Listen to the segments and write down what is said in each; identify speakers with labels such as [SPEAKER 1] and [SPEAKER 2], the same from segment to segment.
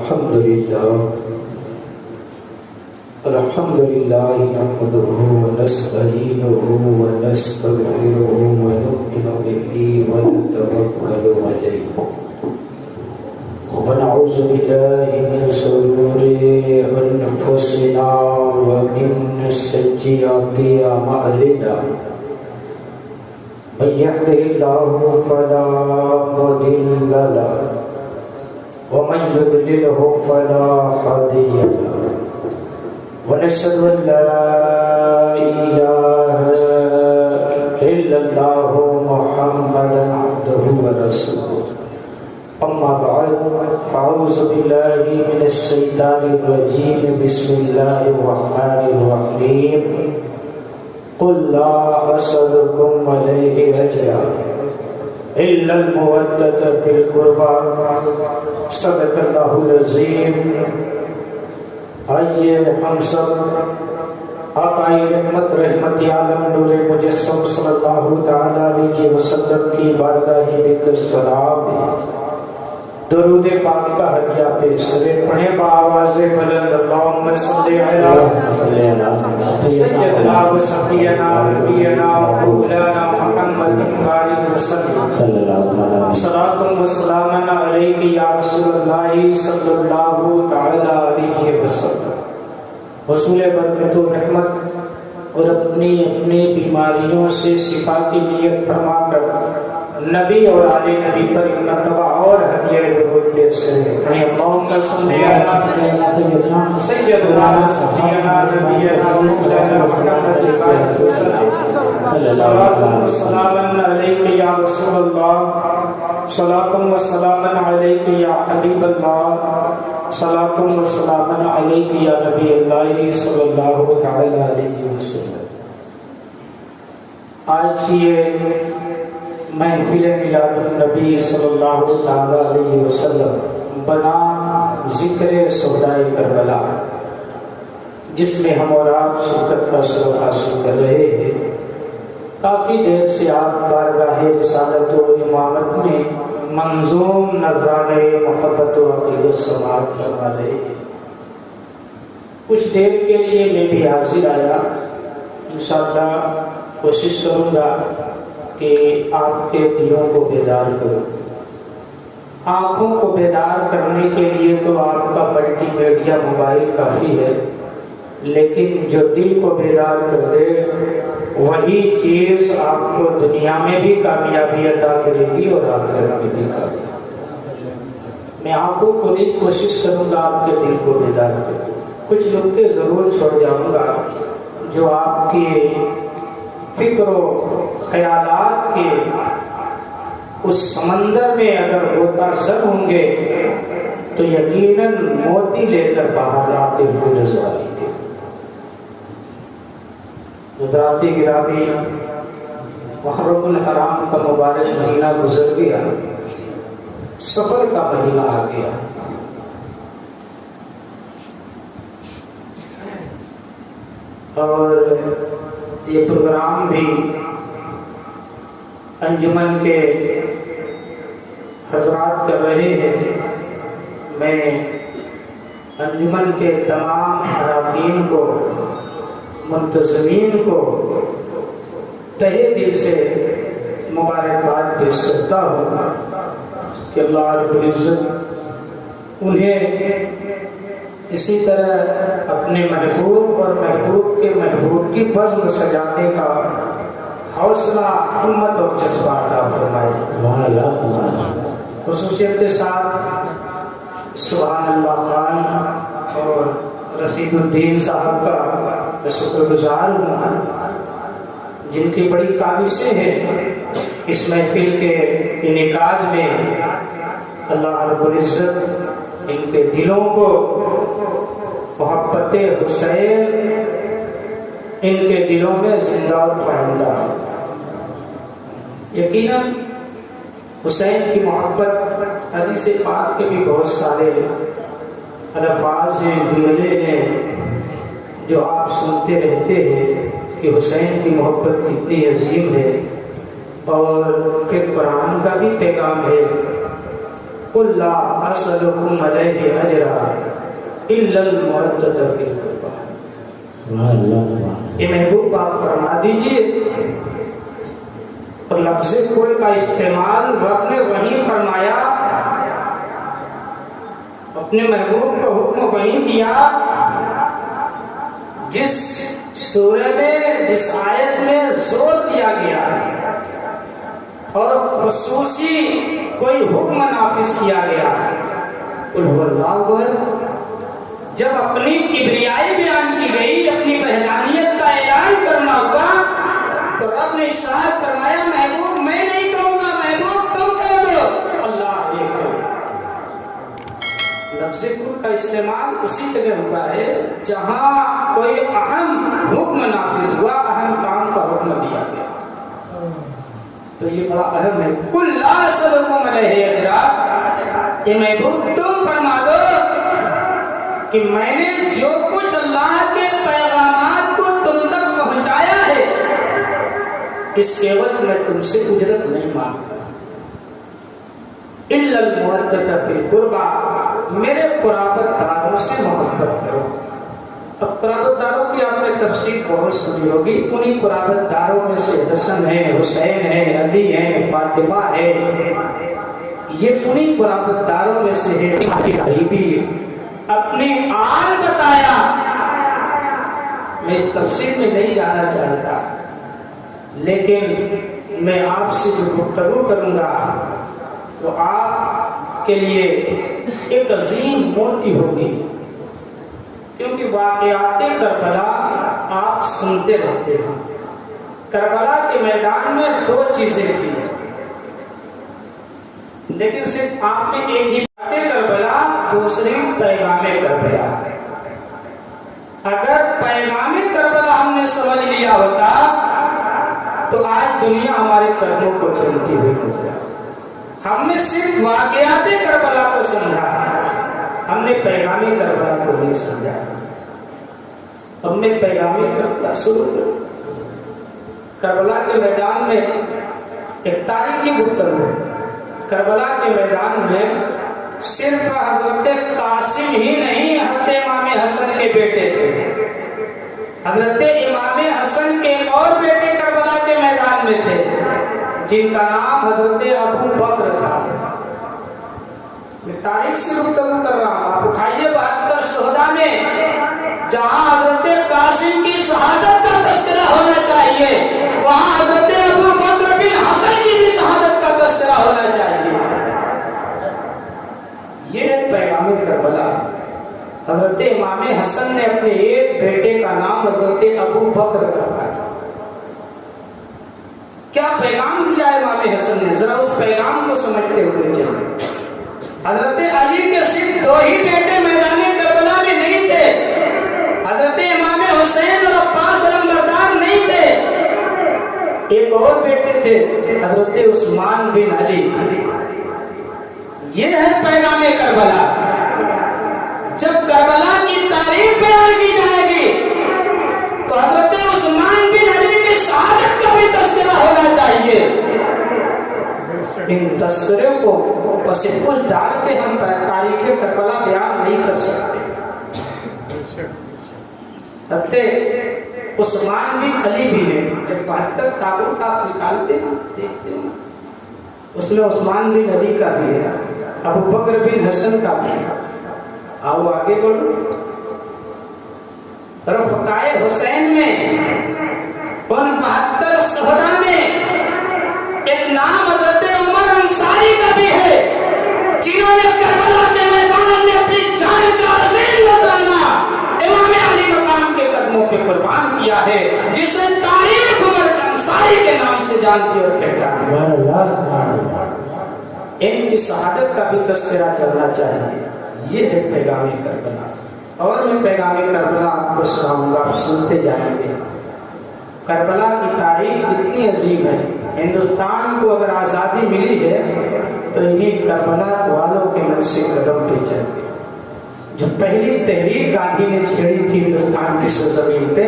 [SPEAKER 1] الحمد لله نحمده ونستعينه ونستغفره ونؤمن به ونتوكل عليه ونعوذ بالله من شرور أنفسنا ومن سيئات أعمالنا من يهده الله فلا مضل له ومن يضلله فلا هادي له ونشهد أن لا إله إلا الله محمدا عبده ورسوله أما بعد فأعوذ بالله من الشيطان الرجيم بسم الله الرحمن الرحيم قل لا أسألكم عليه أجرا إلا المودة في القربى صدق الله العظيم. آئیے ہم سب آقائے رحمت رحمت عالم نور مجسم صلی اللہ تعالیٰ علیہ وسلم کی بارگاہ بکر سلام درود پاک کا ہدیہ پیش کریں. پڑھیں بآواز بلند اللہم صلی علی سیدنا و سفینا نبینا و مولانا محمد بارک وسلم صلاۃ و سلام علیک یا رسول اللہ صلی اللہ تعالی علیہ وسلم. حصول برکت و رحمت اور اپنی بیماریوں سے شفا کی نیت فرما کر نبی اور آل نبی پر مرتبہ اور ہدیہ درود پیش کریں. اللہم صلی علی سیدنا سیدنا نبینا مولانا محمد بارک وسلم صلاۃ و سلام علیک یا رسول اللہ صلاۃ و سلام علیک یا حبیب اللہ صلاۃ و سلام علیک یا نبی اللہ صلی اللہ تعالی علیہ وسلم. آج یہ محفل میلاد النبی صلی اللہ تعالی علیہ وسلم بنا ذکر شہدائے کربلا جس میں ہم اور آپ شرکت کا شرف حاصل کر رہے ہیں. کافی دیر سے آپ بارگاہ رسالت و امامت میں منظوم نذرانے محبت و عقید و سماعت کروا رہے ہیں. کچھ دیر کے لیے میں بھی حاضر آیا. انشاءاللہ کوشش کروں گا کہ آپ کے دلوں کو بیدار کروں. آنکھوں کو بیدار کرنے کے لیے تو آپ کا ملٹی میڈیا موبائل کافی ہے، لیکن جو دل کو بیدار کر دے وہی چیز آپ کو دنیا میں بھی کامیابی عطا کرے گی اور آخرت میں بھی کامیابی. میں آنکھوں کو نہیں کوشش کروں گا آپ کے دل کو بیدار کروں. کچھ نکتے ضرور چھوڑ جاؤں گا جو آپ کے فکر و خیالات کے اس سمندر میں اگر غوطہ زد ہوں گے تو یقیناً موتی لے کر باہر آتے ہوئے نظر آئیں گے. حضرات گرامی، محرم الحرام کا مبارک مہینہ گزر گیا، سفر کا مہینہ آ گیا. اور یہ پروگرام بھی انجمن کے حضرات کر رہے ہیں. میں انجمن کے تمام اراکین کو، منتظمین کو تہہ دل سے مبارکباد پیش کرتا ہوں کہ اللہ رب العزت انہیں اسی طرح اپنے محبوب اور محبوب کے محبوب کی بزم سجانے کا حوصلہ، ہمت اور جذبہ عطا فرمائے. خصوصیت کے ساتھ سبحان اللہ خان اور رشید الدین صاحب کا شکر گزار ہوں جن کی بڑی کاوشیں ہیں اس محفل کے انعقاد میں. اللہ رب العزت ان کے دلوں کو محبت حسین ان کے دلوں میں زندہ اور فرماندہ. یقیناً حسین کی محبت حدیث پاک کے بھی بہت سارے الفاظ ہیں، جملے ہیں جو آپ سنتے رہتے ہیں کہ حسین کی محبت کتنی عظیم ہے. اور پھر قرآن کا بھی پیغام ہے قل لا اسألکم علیہ اجرا الا المودۃ فی القربى۔
[SPEAKER 2] سبحان اللہ سبحان اللہ۔
[SPEAKER 1] یہ محبوب آپ فرما دیجئے۔ اور لفظ کل کا استعمال رب نے وہیں فرمایا، اپنے محبوب کو حکم وہیں دیا جس سورہ میں، جس آیت میں زور دیا گیا اور خصوصی کوئی حکم نافذ کیا گیا۔ قل هو اللہ احد۔ جب اپنی کبریائی بیان کی گئی، اپنی وحدانیت کا اعلان کرنا ہوا، تو رب نے ارشاد فرمایا محبوب میں نہیں کہوں گا، محبوب تم کہہ دو اللہ ایک ہے۔ لفظ کل کا استعمال اسی جگہ ہوا ہے جہاں کوئی اہم حکم نافذ ہوا، اہم کام کا حکم دیا گیا، تو یہ بڑا اہم ہے۔ قل لا اسألکم علیہ اجرا، اے محبوب تم فرما دو کہ میں نے جو کچھ اللہ کے پیغامات کو تم تک پہنچایا ہے اس کے عوض میں تم سے اجرت نہیں مانگتا۔ الا المودۃ فی القربى، میرے قرابت داروں سے محبت کرو۔ اب قرابت داروں کی آپ نے تفصیل بہت سنی ہوگی، انہی قرابت داروں میں سے حسن ہے، حسین ہے، علی ہے، فاطمہ ہے، یہ انہی قرابت داروں میں سے ہے۔ غریبی اپنی آل بتایا، میں اس تفصیل میں نہیں جانا چاہتا، لیکن میں آپ سے جو گفتگو کروں گا وہ آپ کے لیے ایک عظیم موتی ہوگی، کیونکہ واقعات کربلا آپ سنتے رہتے ہیں۔ کربلا کے میدان میں دو چیزیں تھیں، لیکن صرف آپ نے ایک ہی کربلا، دوسری پیغام کربلا۔ اگر پیغام کربلا ہم نے سمجھ لیا ہوتا تو آج دنیا ہمارے قدموں کو چلتی ہوئی نظر آتی۔ ہم نے صرف واقعات کربلا کو سمجھا، ہم نے پیغام کربلا کو نہیں سمجھا۔ اب میں پیغام کربلا شروع کروں۔ کربلا کے میدان میں ایک تاریخی گفتگو ہے۔ کربلا کے میدان میں صرف حضرت قاسم ہی نہیں، حضرت امام حسن کے بیٹے تھے۔ حضرت امام حسن کے اور بیٹے کربلا کے میدان میں تھے جن کا نام حضرت ابو بکر تھا۔ میں تاریخ سے گفتگو کر رہا ہوں، آپ اٹھائیے 72 شہداء میں جہاں حضرت قاسم کی شہادت کا تذکرہ ہونا چاہیے، وہاں حضرت ابو بکر بن حسن کی بھی شہادت کا تذکرہ ہونا چاہیے۔ یہ ہے پیغام کربلا۔ حضرت امام حسن نے اپنے ایک بیٹے کا نام حضرت ابو بکر رکھا تھا۔ کیا پیغام دیا امام حسن نے، ذرا اس پیغام کو سمجھتے ہوئے چلیں۔ حضرت علی کے صرف دو ہی بیٹے میدان کربلا میں نہیں تھے، حضرت امام حسین اور عباس علمبردار نہیں تھے، ایک اور بیٹے تھے حضرت عثمان بن علی۔ یہ ہے پیغام کربلا۔ جب کربلا کی تاریخ بیان کی جائے گی تو حضرت عثمان بن علی کی شہادت کا بھی تذکرہ ہونا چاہیے۔ ان تذکروں کو پس پش ڈال کے ہم تاریخ کربلا بیان نہیں کر سکتے۔ حضرت عثمان بن علی بھی ہے، جب 72 تابوت آپ نکالتے ہیں دیکھتے ہیں اس میں عثمان بن علی کا بھی ہے، ابو بکر بن حسن کا بھی ہے۔ آؤ آگے بڑھو۔ رفقائے حسین میں ان 72 شہداء میں ایک نام حضرت عمر انصاری کا بھی ہے، جنہوں نے کربلا کے میدان میں اپنی جان کا عظیم نذرانہ امام علی مقام کے قدموں پہ قربان کیا ہے، جسے تاریخ عمر انصاری کے نام سے جانتی اور پہچانتی ہے۔ ان کی شہادت کا بھی تذکرہ چلنا چاہیے۔ یہ ہے پیغام کربلا۔ اور میں پیغام کربلا آپ کو سناؤں گا، آپ سنتے جائیں گے۔ کربلا کی تاریخ کتنی عظیم ہے۔ ہندوستان کو اگر آزادی ملی ہے تو انہیں کربلا والوں کے نقش قدم پہ چل گئے۔ جو پہلی تحریک گاندھی نے چھیڑی تھی ہندوستان کی سرزمین پہ،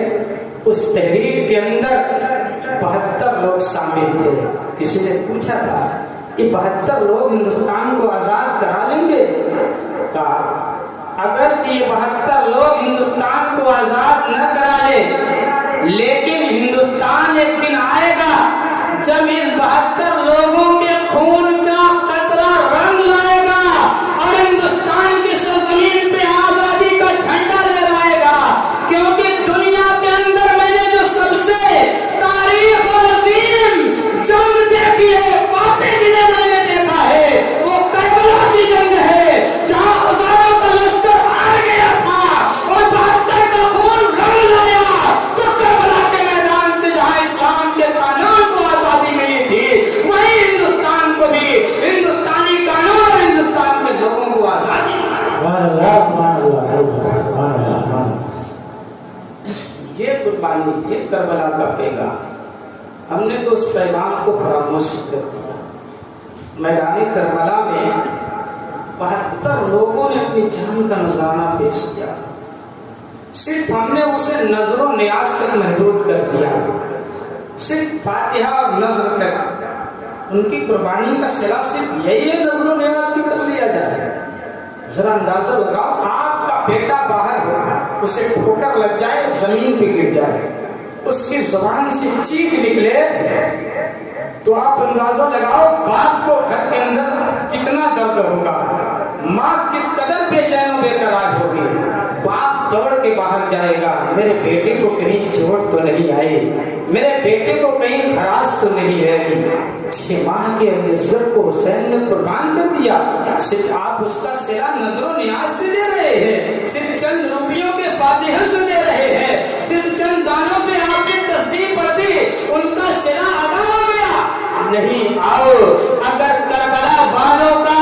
[SPEAKER 1] اس تحریک کے اندر 72 لوگ شامل تھے۔ کسی نے پوچھا تھا یہ 72 لوگ ہندوستان کو آزاد کرا لیں گے؟ کہا اگرچہ یہ 72 لوگ ہندوستان کو آزاد نہ کرا لے، لیکن ہندوستان ایک دن آئے گا جب اس 72 لوگوں کے خون کا قطرہ رنگ لائے گا اور ہندوستان کی سرزمین پہ آزادی کا جھنڈا لہرائے گا، کیونکہ دنیا کے اندر میں نے جو سب سے تاریخ اور عظیم جنگ دیکھی ہے، واقعی جنہیں میں نے دیکھا ہے، وہ کربلا کی جنگ ہے، جہاں ہزاروں کا لشکر آ گیا تھا اور 72 کا خون رنگ لایا، تو کربلا کے میدان سے جہاں اسلام کے قانون کو آزادی ملی تھی، وہی ہندوستان کو بھی ہندوستانی قانون اور ہندوستان کے لوگوں کو آزادی ملی۔
[SPEAKER 2] سبحان اللہ سبحان اللہ سبحان اللہ سبحان اللہ۔
[SPEAKER 1] یہ قربانی، یہ کربلا کا پیغام، ہم نے تو اس پیغام کو فراموش کر دیا۔ میدان کربلا میں 72 لوگوں نے اپنی جان کا نذرانہ پیش کیا، صرف ہم نے اسے نظر و نیاز تک محدود کر دیا، صرف فاتحہ اور نظر تک۔ ان کی قربانی کا صلہ صرف یہی ہے، نظر و نیاز کی کر لیا جائے۔ ذرا اندازہ لگاؤ، آپ کا بیٹا باہر ہو، اسے ٹھوکر لگ جائے، زمین پہ گر جائے، اس کی زبان سے چیخ نکلے، تو آپ اندازہ لگاؤ باپ کو گھر کے اندر کتنا درد ہوگا، ماں کس قدر بے چین و بے قرار ہوگی۔ باپ دوڑ کے باہر جائے گا، میرے بیٹے کو کہیں چوٹ تو نہیں آئی، میرے بیٹے کو کہیں خراش تو نہیں رہ گئی۔ 6 ماہ کے اصغر کو حسین نے قربان کر دیا، صرف آپ اس کا صلہ نظر و نیاز سے دے رہے ہیں، صرف چند روپیوں کے فاتحہ سے دے رہے ہیں، صرف چند دانوں پہ آپ نے تسبیح پڑھ دی، ان کا صلہ ادا ہو گیا؟ نہیں، آؤ اگر کربلا والوں کا،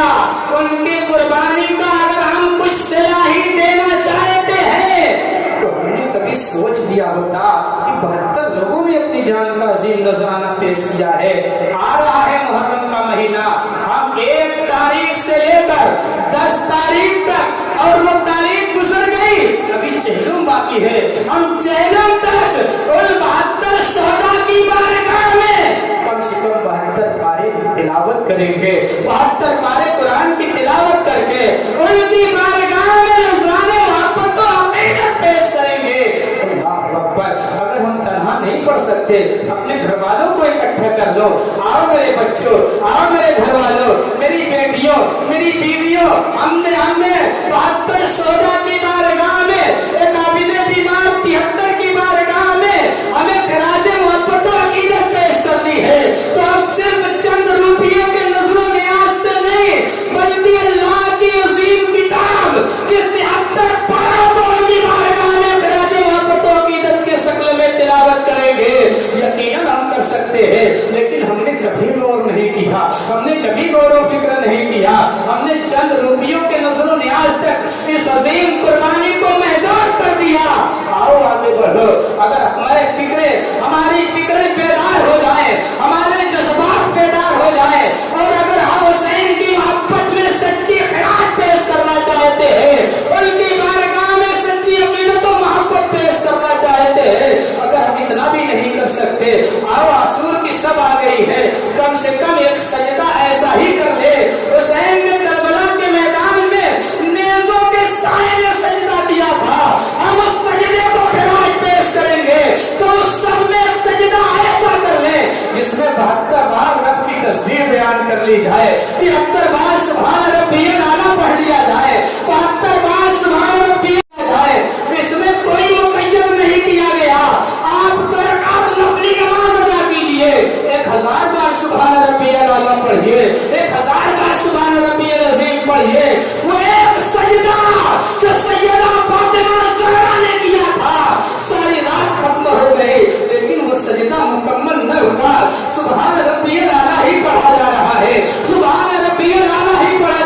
[SPEAKER 1] ان کی قربانی کا اگر ہم کچھ صلہ ہی دینا چاہتے ہیں تو ہم نے کبھی سوچ دیا ہوتا کہ 72 لوگوں نے اپنی جان کا عظیم نذرانہ پیش کیا ہے۔ آ رہا ہے محرم کا مہینہ، ہم 1 تاریخ سے لے کر 10 تاریخ تک، اور وہ تاریخ گزر گئی، ابھی چہلم باقی ہے، ہم چہلم تک ان 72 شہداء کی بارگاہ میں کم سے کم 72 پارے کی تلاوت کریں گے، 72 پارے قرآن کی تلاوت کر کے ان کی بارگاہ میں نذرانے محبت و عقیدت پیش کریں گے۔ اللہ اکبر۔ اگر ہم تنہا نہیں پڑھ سکتے، اپنے گھر والوں کو اکٹھا کر لو، آؤ میرے بچوں، آؤ میرے گھر والوں، میری بیٹیوں، میری بیویوں، ہم نے 72 شہداء کی بارگاہ میں، ایک عابد بیمار 73 کی بارگاہ میں ہمیں خراج محبت و عقیدت پیش کرنی ہے، تو ہم صرف چند روپیوں کے نظر و نیاز سے نہیں، بلکہ اللہ کی عظیم کتاب کے 73 پاروں کو ان کی بارگاہ میں خراج محبت و عقیدت کے شکل میں تلاوت کریں گے۔ یقیناً ہم کر سکتے ہیں، لیکن ہم نے کبھی غور نہیں کیا، ہم نے کبھی غور و فکر نہیں کیا، ہم نے چند روپیوں کے نظر و نیاز تک اس عظیم قربانی کو محدود کر دیا۔ آؤ آگے بڑھو، اگر ہماری فکریں بیدار ہو جائیں، ہمارے جذبات بیدار ہو جائیں، اور اگر ہم حسین کی محبت میں سچی خیرات پیش کرنا چاہتے ہیں، ان کی بارگاہ میں سچی عقیدت و محبت پیش کرنا چاہتے ہیں، اگر ہم اتنا بھی نہیں کر سکتے، آؤ عاشور کی سب آ گئی ہے، کم سے کم ایک سجدہ ایسا ہی کر لے۔ حسین نے کربلا کے میدان میں نیزوں کے سائے میں سجدہ دیا تھا، ہم اس سجدے کو خراج پیش کریں گے، تو اس سب میں ایک سجدہ ایسا کر لیں جس میں 72 بار رب کی تسبیح بیان کر لی جائے، 73 بار سبحان ربی الاعلیٰ پڑھ لیا جائے، 72 بار سبحان ربی جائے۔ اس میں کوئی مقید نہیں کیا گیا، آپ رکعت نفلی نماز ادا کیجئے، 1000 بار سبحان ربی الاعلیٰ پڑھیے، 1000 بار سبحان ربی العظیم پڑھیے۔ وہ ایک سجدہ جو سیدہ فاطمہ زہرا نے کیا تھا، ساری رات ختم ہو گئی، لیکن وہ سجدہ مکمل نہ ہوا، سبحان ربی الاعلیٰ ہی پڑھا جا رہا ہے، سبحان ربی الاعلیٰ ہی پڑھا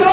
[SPEAKER 1] 2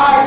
[SPEAKER 1] 8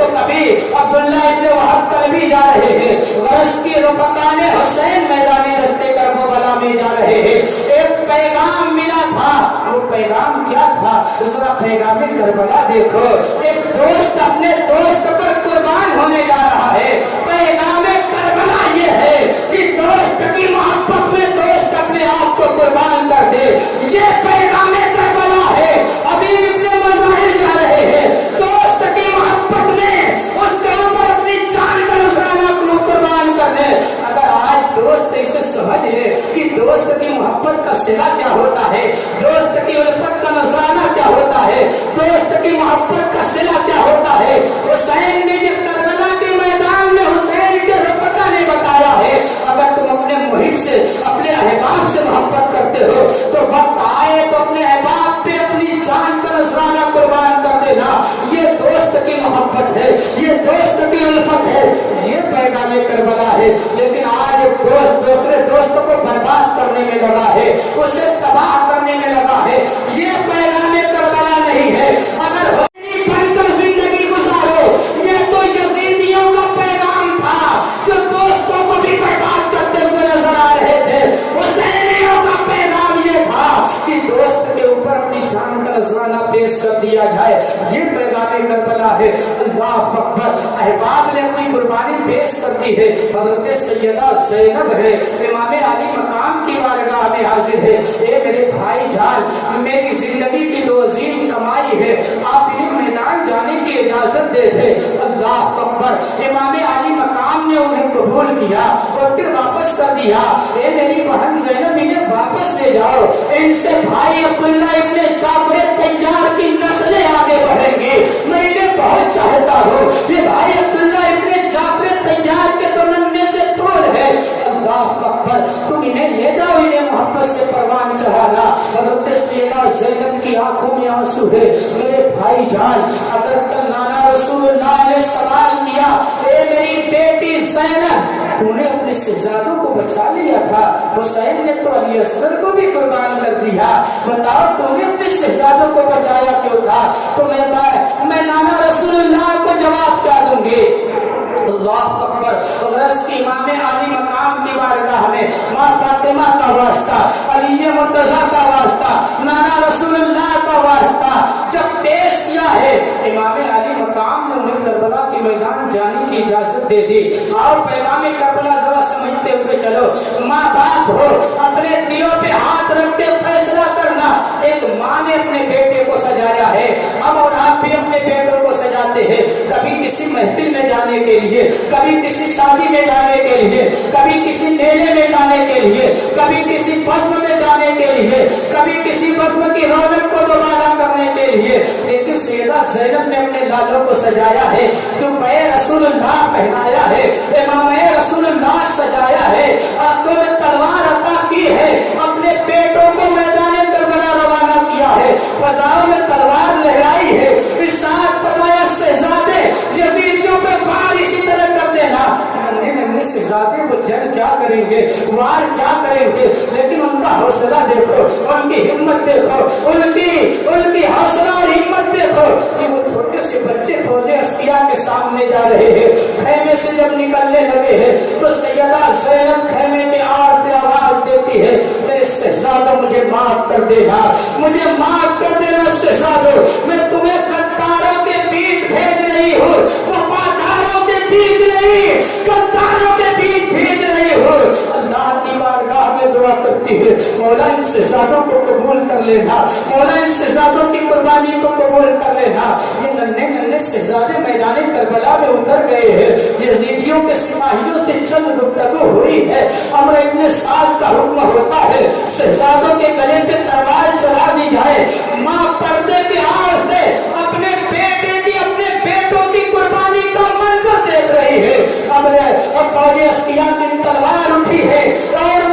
[SPEAKER 1] تو کبھی عبداللہ ابن وہب کلبی جا رہے ہیں، غرض کی رفقان حسین میدانی دستے کربلا میں جا رہے ہیں، ایک پیغام ملا تھا، وہ پیغام کیا تھا؟ ذرا پیغام کربلا دیکھو، ایک دوست اپنے دوست پر قربان ہونے جا رہا ہے۔ پیغام کربلا یہ ہے کہ دوست کی محبت میں دوست اپنے آپ کو قربان کر دے، یہ پیغام کربلا ہے۔ ابھی ابن مظاہر جا رہے ہیں، دوست کی محبت میں اس کے اوپر اپنی جان کا نذرانہ کو قربان کر دے۔ اگر آج دوست اسے سمجھ لے کہ دوست کی محبت کا صلہ کیا ہوتا ہے، دوست کی الفت کا نذرانہ کیا ہوتا ہے، دوست کی محبت کا صلہ کیا ہوتا ہے، حسین نے یہ کربلا کے میدان میں حسین کے رفقا نے بتایا ہے۔ اگر تم اپنے محب سے، اپنے احباب سے محبت کرتے ہو تو وقت آئے تو اپنے احباب پہ اپنی جان کا نذرانہ قربان کر دینا۔ یہ دوست کی محبت ہے، یہ دوست کی الفت ہے، یہ پیغام کربلا ہے۔ لیکن آج ایک دوست دوسرے دوست کو برباد کرنے میں لگا ہے، اسے تباہ کرنے میں لگا ہے، یہ پیغام کربلا نہیں ہے۔ اگر حسینی بن کر زندگی گزارو، یہ تو یزیدیوں کا پیغام تھا جو دوستوں کو بھی برباد کرتے ہوئے نظر آ رہے تھے۔ حسینیوں کا پیغام یہ تھا کہ دوست کے اوپر اپنی جان کا نذرانہ پیش کر دیا جائے، یہ پیغام کربلا ہے۔ اللہ اکبر، احباب نے اپنی قربانی پیش کر دی ہے۔ حضرت سیدہ زینب ہے، امام علی مقام کی بارگاہ میں حاضر ہے۔ اے میرے بھائی جان، میری زندگی کی دو عظیم کمائی ہے، آپ انہیں میدان جانے کی اجازت دے دے۔ اللہ اکبر، امام علی مقام نے انہیں قبول کیا اور پھر واپس کر دیا۔ اے میری بہن زینب، انہیں واپس لے جاؤ، ان سے بھائی عبداللہ ابن جعفر تیار کی نسلیں آگے بڑھیں گی، میں انہیں بہت چاہتا ہوں۔ یہ بھائی عبداللہ ابن جعفر تیار کے تو ننے سے پھول ہے۔ اللہ اکبر، تم انہیں لے جاؤ، انہیں محبت سے پروان چڑھانا۔ حضرت سیدہ زینب کی آنکھوں میں آنسو ہے۔ میرے بھائی جان، اگر کل نانا رسول اللہ نے سوال کیا، اے میری بیٹی زینب، تو نے اپنے شہزادوں کو بچا لیا تھا، حسین نے تو علی اصغر کو بھی قربان کر دیا، بتاؤ تو نے اپنے شہزادوں کو بچایا کیوں تھا؟ تو میں نانا رسول اللہ کو جواب کیا دوں گی؟ اللہ اکبر، غرض کی امام علی مقام کی بارگاہ میں ماں فاطمہ کا واسطہ، علی مرتضیٰ کا واسطہ، نانا رسول اللہ کا واسطہ جب پیش کیا ہے، امام علی مقام نے انہیں کربلا کے میدان جانے کی اجازت دے دی۔ اور پیغام کربلا ذرا سمجھتے ہوئے چلو، ماں باپ ہو، اپنے دلوں پہ ہاتھ رکھ کے فیصلہ کرنا۔ ایک ماں نے اپنے بیٹے کو سجایا ہے، ہم اور آپ بھی اپنے بیٹوں کو سجاتے ہیں، کبھی کسی محفل میں جانے کے لیے، کبھی کسی شادی میں جانے کے لیے، کبھی کسی میلے میں جانے کے لیے، کبھی کسی بزم میں جانے کے لیے، کبھی کسی بزم کی رونق کو دوبارہ کرنے کے لیے۔ لیکن سیدہ زینب نے اپنے لالوں کو سجایا ہے، چوپے رسول اللہ پہنایا ہے، امام رسول اللہ سجایا ہے، ہاتھوں میں تلوار عطا کی ہے، اپنے بیٹوں کو میدان کربلا روانہ کیا ہے، فضاؤں میں تلوار لہرائی ہے، ارشاد فرمایا شہزادے یزیدیوں پہ وار اسی طرح کر دینا۔ ننے شہزادے کو جنگ کیا کریں گے، وار کیا کریں گے، لیکن ان کا حوصلہ دیکھو، ان کی ہمت دیکھو، ان کی حوصلہ اور ہمت دیکھو کہ وہ چھوٹے سے بچے فوج اصفیاء کے سامنے جا رہے ہیں۔ خیمے سے جب نکلنے لگے ہیں تو سیدہ زینب خیمے کے آر سے آواز دیتی ہے، میرے شہزادوں مجھے معاف کر دینا، مجھے معاف کر دینا شہزادوں، میں تمہیں غداروں کے بیچ بھیج رہی ہوں، وفاداروں کے بیچ نہیں، غداروں کے بیچ بھیج رہی ہوں۔ اللہ کی بارگاہ میں دعا کرتی ہے، مولا ان شہزادوں کو قبول کر لینا، مولا ان شہزادوں کی قربانی کو قبول کر لینا۔ یہ ننے ننے شہزادے میدان کربلا میں اتر گئے ہیں، یزیدیوں کے سپاہیوں سے چند گفتگو ہوئی ہے، امر ابن سعد کا حکم ہوتا ہے شہزادوں کے گلے پہ تلوار چلا دی جائے۔ ماں پردے کے آڑ سے اپنے بیٹے کی، اپنے بیٹوں کی قربانی کا منظر دیکھ رہی ہے، اب فوج اصفیاء کی تلوار اٹھی ہے اور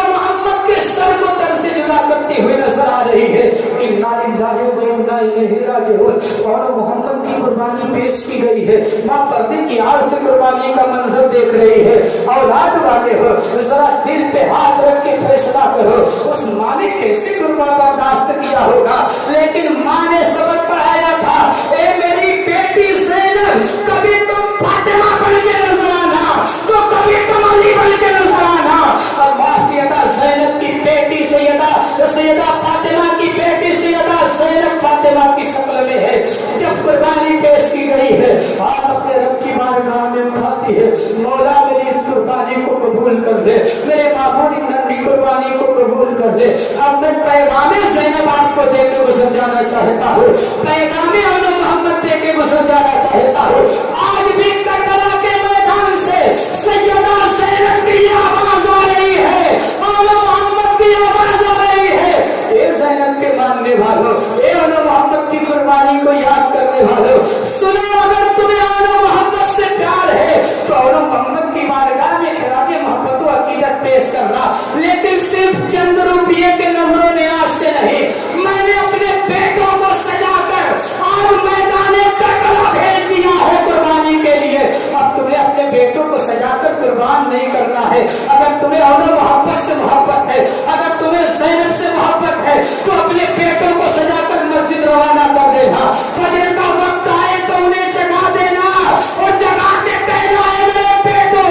[SPEAKER 1] محمد کے سر کو تر سے جدا کرتی ہوئی نظر آ رہی ہے۔ انا للہ و انا الیہ راجعون، اور محمد کی قربانی پیش کی گئی ہے، ماں پردے کی آڑ سے قربانی کا منظر دیکھ رہی ہے۔ اولاد والے ہو، ذرا دل پہ ہاتھ رکھ کے فیصلہ کرو، اس ماں نے کیسے قربان برداشت کیا ہوگا، لیکن ماں نے سبق پڑھایا تھا، اے میری بیٹی زینب کبھی تم فاطمہ بن کے نظر آنا تو کبھی تم علی بن کے نظر آنا. اللہ سیدہ زینب کی بیٹی سیدہ فاطمہ کی بیٹی سیدہ زینب فاطمہ کی شکل میں ہے. جب قربانی پیش کی گئی ہے آپ اپنے رب کی بارگاہ میں اٹھاتی ہے, مولا میری اس قربانی کو قبول کر لے, میرے معبود کی ننھی قربانی کو قبول کر لے. اب میں پیغام زینب آپ کو دے کے گزر جانا چاہتا ہوں, پیغام محمد دے کے گزر جانا چاہتا ہوں. آج بھی کربلا کے میدان سے سیدہ زینب کی آواز آ رہی ہے, مولا محمد کی آواز آ رہی ہے. اے زینب کے ماننے والوں, اے مولا محمد کی قربانی کو یاد کرنے والوں, سنو, اگر تمہیں مولا محمد سے پیار ہے تو مولا محمد کی بارگاہ میں خراج محبت و عقیدت پیش کرنا, لیکن صرف چند روپیے کے نظروں نیاز سے نہیں. میں نے اپنے بیٹوں کو سجا کر آج میدان کربلا بھیج دیا ہے قربانی کے لیے. اب تمہیں اپنے بیٹوں کو سجا کر قربان نہیں کرنا ہے. اگر تمہیں مولا محبت سے محبت ہے, اگر تمہیں زینب سے محبت ہے تو اپنے بیٹوں کو سجا کر مسجد روانہ کر دینا. فجر کا وقت آئے تو انہیں جگا دینا اور جگا کے کہنا ہے میرے بیٹو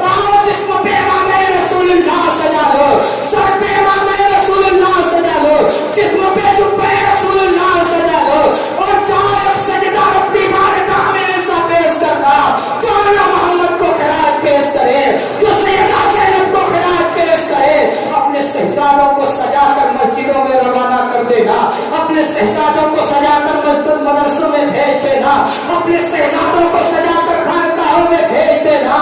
[SPEAKER 1] آؤ جسم پہ امام رسول اللہ سجا لو, سر پہ امام رسول اللہ سجا لو, جسم پہ جبہ رسول اللہ سجا لو, اور جاؤ سجدہ اپنی بارگاہ میں ایسا پیش کرنا جو محمد کو خراج پیش کرے, جو سیدہ زینب کو خراج پیش کرے. اپنے شہزادوں کو سجا کر مسجدوں میں روانہ کر دینا, اپنے شہزادوں کو سجا کر مسجد مدرسوں میں بھیج دینا, اپنے شہزادوں کو سجا کر خانقاہوں میں بھیج دینا.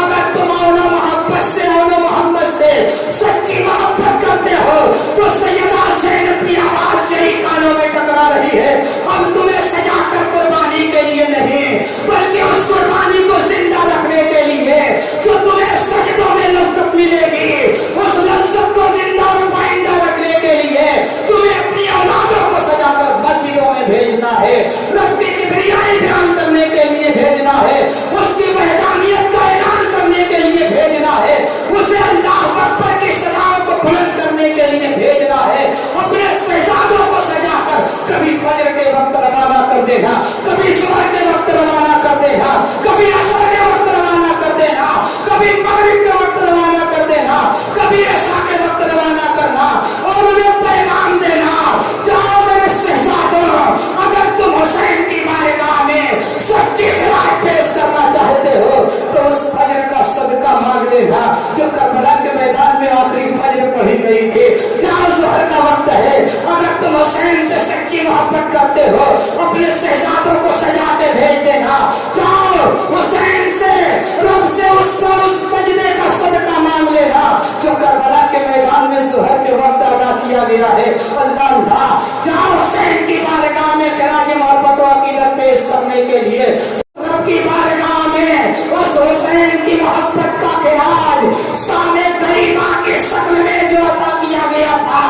[SPEAKER 1] اگر تم مولا محبت سے, مولا محمد سے سچی محبت کرتے ہو تو سیدہ زینب کی آواز یہی کانوں میں ٹکرا رہی ہے. اب تمہیں سجا کر قربانی کے لیے نہیں بلکہ اس قربانی کو زندہ رکھنے کے لیے جو تمہیں سجدوں میں لذت ملے گی, اس لذت کو زندہ اور پائندہ رکھنے کے لیے تمہیں اپنی اولادوں کو سجا کر مسجدوں میں بھیجنا ہے, رب کی کبریائی بیان کرنے کے لیے بھیجنا ہے, اس کی وحدانیت کا اعلان کرنے کے لیے بھیجنا ہے, اسے اللہ اکبر کی صداؤں کو بلند کرنے کے لیے بھیجنا ہے. اپنے شہزادوں کو سجا کر کبھی فجر کے وقت روانہ کر دینا, کبھی صبح کے وقت روانہ کر دینا, کبھی عصر کے وقت روانہ کر دینا, کبھی مغرب کے وقت روانہ کر دینا, کبھی عشاء کے وقت روانہ کرنا اور انہیں پیغام دینا جاؤ میرے شہزادوں, اگر تم حسین کی بارگاہ میں سچی خراج پیش کرنا چاہتے ہو تو اس فجر کا صدقہ مانگ لینا جو کربلا کے میدان میں آخری فجر پڑھی گئی تھی. جاؤ ظہر کا وقت ہے, اگر تم حسین سے سچی محبت کرتے ہو اپنے شہزادوں کو سجا کے بھیج دینا. جاؤ حسین سے, رب سے اس سجدے کا صدقہ مانگ لینا جو کربلا کے میدان میں ظہر کے وقت ادا کیا گیا ہے. اللہ اللہ, جاؤ حسین کی بارگاہ میں خراج محبت و عقیدت پیش کرنے کے لیے رب کی بارگاہ میں اس حسین کی محبت کا خراج سامنے غریبا کی شکل میں جو عطا کیا گیا تھا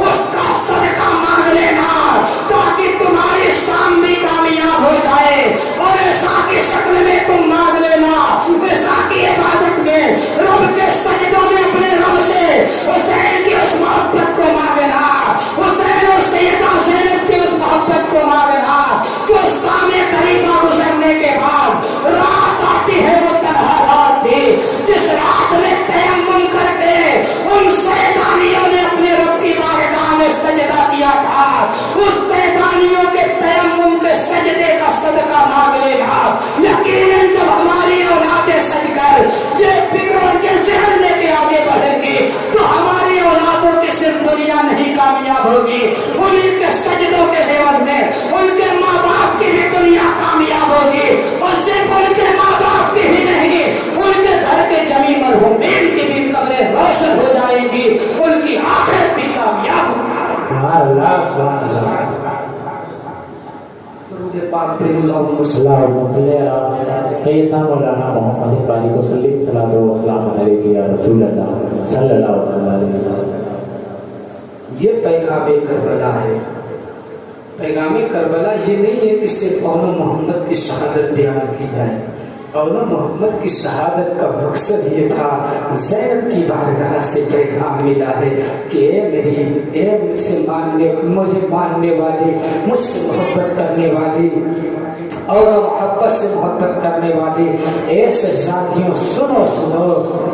[SPEAKER 1] اس کا صدقہ مانگ لینا تاکہ تمہاری شام بھی کامیاب ہو جائے. اور ایسا کی شکل میں تم مانگ لینا, ایسا کی عبادت میں رب کے سجدوں میں اپنے رب سے حسین کی اس محبت کو مانگنا, حسین اور سیدہ زینب کی اس محبت کو مانگنا جو سامنے غریبا گزرنے کے بعد رات آتی ہے, وہ تنہا رات تھی جس رات میں تیمم کر کے ان سیدانیوں نے اپنے رب کی بارگاہ میں سجدہ کیا تھا. اس سیدانیوں کے تیمم کے سجدے کا صدقہ مانگ لینا. یقیناً جب ہماری اولادیں سج کر یہ فکر اور یہ ذہن لے کے آگے بڑھیں گی تو ہماری اولادوں کی صرف دنیا نہیں کامیاب ہوگی, انہیں کے سجدوں کے زیور میں ان کے ماں باپ کی بھی دنیا کامیاب ہوگی, اور صرف ان کے ماں باپ کی ہی نہیں ان کے گھر کے جمی مرحومین کی بھی قبریں روشن ہو جائیں گی, ان کی آخرت بھی کامیاب ہوگی. درود پاک پر اللہم صلی
[SPEAKER 2] سیدنا مولانا محمد اقبالی کو صلاۃ و سلام علیہ یا رسول اللہ صلی اللہ علیہ وسلم.
[SPEAKER 1] یہ پیغام کربلا ہے. پیغام کربلا یہ نہیں ہے کہ صرف مولا محمد کی شہادت بیان کی جائے. مولا محمد کی شہادت کا مقصد یہ تھا, زینب کی بارگاہ سے پیغام ملا ہے کہ اے مجھے ماننے والی, مجھ سے محبت کرنے والی اور محبت سے محبت کرنے والے ایسے ساتھیوں سنو سنو،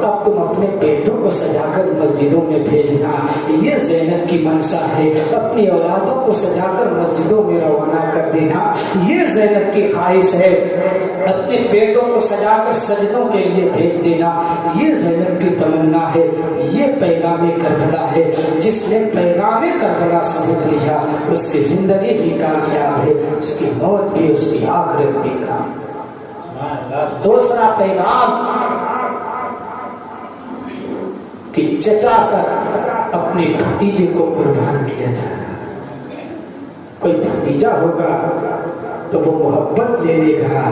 [SPEAKER 1] اب تم اپنے بیٹوں کو سجا کر مسجدوں میں بھیجنا، یہ زینب کی منشا ہے، اپنی اولادوں کو سجا کر مسجدوں میں روانہ کر دینا، یہ زینب کی خواہش ہے، اپنے بیٹوں کو سجا کر سجدوں کے لیے بھیج دینا، یہ زینب کی تمنا ہے، یہ پیغام کربلا ہے، جس نے پیغام کربلا سمجھ لیا اس کی زندگی بھی کامیاب ہے، اس کی موت بھی، اس کی آخرت بھی کامیاب۔ دوسرا پیغام کہ چچا کر اپنے بھتیجے کو قربان کیا جائے۔ کوئی بھتیجا ہوگا تو وہ محبت لے لے گا،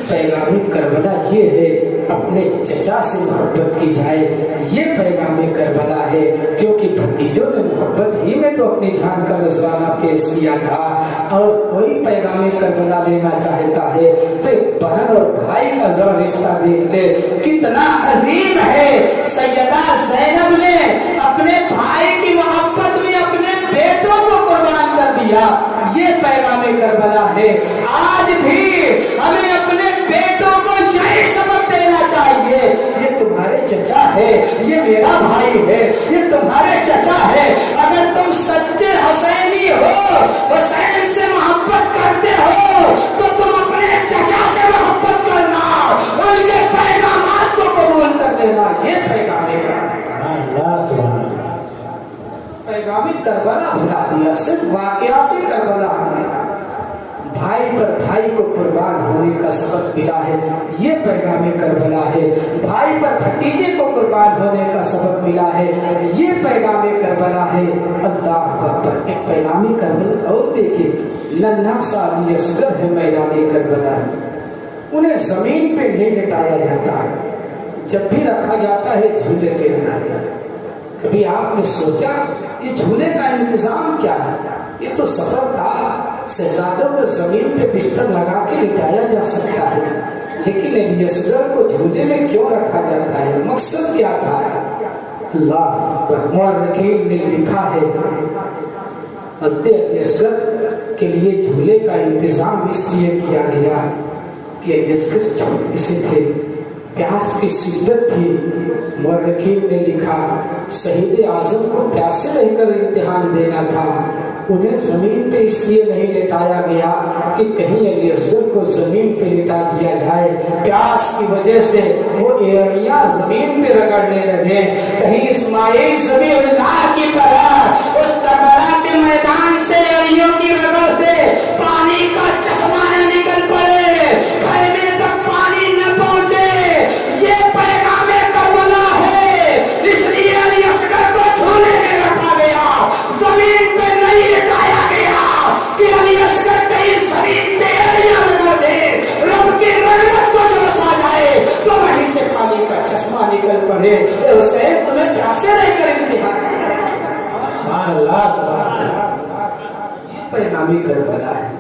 [SPEAKER 1] پیغام کربلا یہ ہے اپنے چچا سے محبت کی جائے، یہ پیغام کربلا ہے، کیونکہ بھتیجوں نے محبت ہی میں تو اپنی جان کا نذرانہ پیش کیا تھا، اور کوئی پیغام کربلا لینا چاہتا ہے تو بہن اور بھائی کا ذرا رشتہ دیکھ لے، کتنا عظیم ہے، سیدہ زینب نے اپنے بھائی کی محبت میں اپنے بیٹوں کو قربان کر دیا، یہ پیغام کربلا ہے۔ آج بھی ہمیں اپنے بیٹوں کو یہی سبق دینا چاہیے، یہ تمہارے چچا ہے، یہ میرا بھائی ہے، یہ تمہارے چچا ہے، اگر تم سچے حسینی ہو، حسین سے محبت کرتے ہو تو تم اپنے چچا سے محبت کرنا، ان کے پیغامات کو قبول کر لینا، یہ پیغام پیغام کربلا بھلا دیا، صرف واقعات کربلا ہمیں بھائی پر بھائی کو قربان ہونے کا سبق ملا ہے، یہ پیغام کربلا ہے، بھائی پر بھتیجے کو قربان ہونے کا سبق ملا ہے، یہ پیغام کربلا ہے۔ اللہ اکبر، ایک پیغام کربلا اور دیکھیں، ننھا سا علی اصغر ہے میدان کربلا ہے، انہیں زمین پہ نہیں لٹایا جاتا ہے، جب بھی رکھا جاتا ہے جھولے پہ رکھا جاتا ہے۔ کبھی آپ نے سوچا یہ جھولے کا انتظام کیا ہے؟ یہ تو سفر تھا، شہزادوں کو زمین پہ بستر لگا کے لٹایا جا سکتا ہے، لیکن علی اصغر کو جھولے میں کیوں رکھا جاتا ہے؟ مقصد کیا تھا؟ اللہ پر مورخین نے لکھا ہے حضرت علی اصغر کے لیے جھولے کا انتظام اس لیے کیا گیا کہ علی اصغر چھوٹے سے تھے، پیاس کی شدت تھی، مورخین نے لکھا شہید اعظم کو پیاسے رہ کر امتحان دینا تھا، انہیں زمین پہ اس لیے نہیں لٹایا گیا کہ کہیں علی اصغر کو زمین پہ لٹا دیا جائے، پیاس کی وجہ سے وہ ایڑیاں زمین پہ رگڑنے لگے، کہیں اسماعیل ذبیح اللہ کی طرح اس کربلا کے میدان سے ایڑیوں کی رگڑ سے پانی کا چشمہ نہ نکل پڑے، خیمے تک پانی نہ پہنچے، یہ پیغام کربلا ہے، اس لیے علی اصغر کو جھولے میں رکھا گیا، زمین پہ نہیں لٹایا گیا کہ علی اصغر کہیں زمین پہ ایڑیاں رگڑ دے، رب کی رحمت کو جو رسا جائے تو وہیں سے پانی کا چشمہ نکل پڑے۔ حسین تمہیں پیاسے رہ کر امتحان، یہ پیغام کربلا ہے۔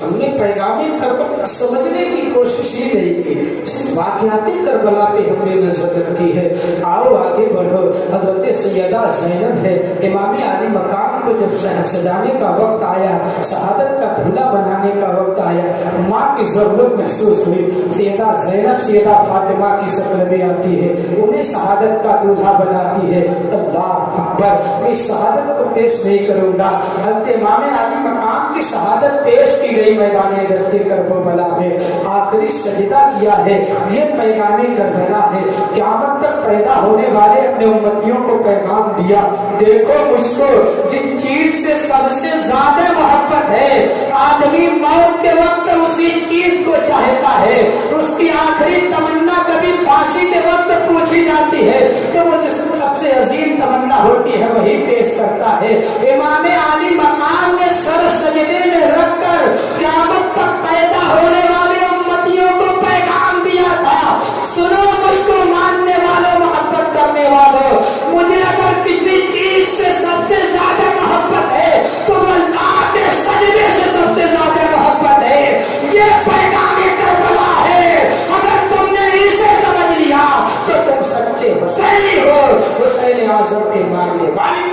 [SPEAKER 1] ہم نے پیغام کربلا سمجھنے کی کوشش ہی نہیں کی، صرف واقعات کربلا پہ ہم نے نظر رکھی ہے۔ آؤ آگے بڑھو، حضرت سیدہ زینب ہے، امام علی مقام کو جب سجانے کا وقت آیا، شہادت کا دھلا بنانے کا وقت آیا، ماں کی ضرورت محسوس ہوئی، سیدہ زینب سیدہ فاطمہ کی شکل میں آتی ہے، انہیں شہادت کا دولہا بناتی ہے۔ اللہ اکبر، میں شہادت کو پیش نہیں کروں گا، حضرت امام علی مقام کی شہادت پیش کی گئی میدان دشت کربلا میں، آخری سجدہ کیا ہے، یہ پیغام کربلا ہے، قیامت تک پیدا ہونے والے اپنے امتیوں کو پیغام دیا، دیکھو مجھ کو جس چیز سے سب سے زیادہ محبت ہے، آدمی موت کے وقت اسی چیز کو چاہتا ہے، اس کی آخری تمنا کبھی پھانسی کے وقت پوچھی جاتی ہے کہ وہ جس سب سے عظیم تمنا ہوتی ہے وہی پیش کرتا ہے۔ امام علی مقام نے سر سجدے میں رکھ کر قیامت تک پیدا ہونے والے امتیوں کو پیغام دیا تھا، سنو مجھ کو ماننے والوں، محبت کرنے والوں، مجھے اگر کسی چیز سے سب سے زیادہ محبت ہے تو وہ اللہ کے سجدے سے سب سے زیادہ محبت ہے، یہ پیغام کربلا ہے، اگر تم نے اسے سمجھ لیا تو تم سچے حسینی ہو، حسین اعظم کے ماننے والے۔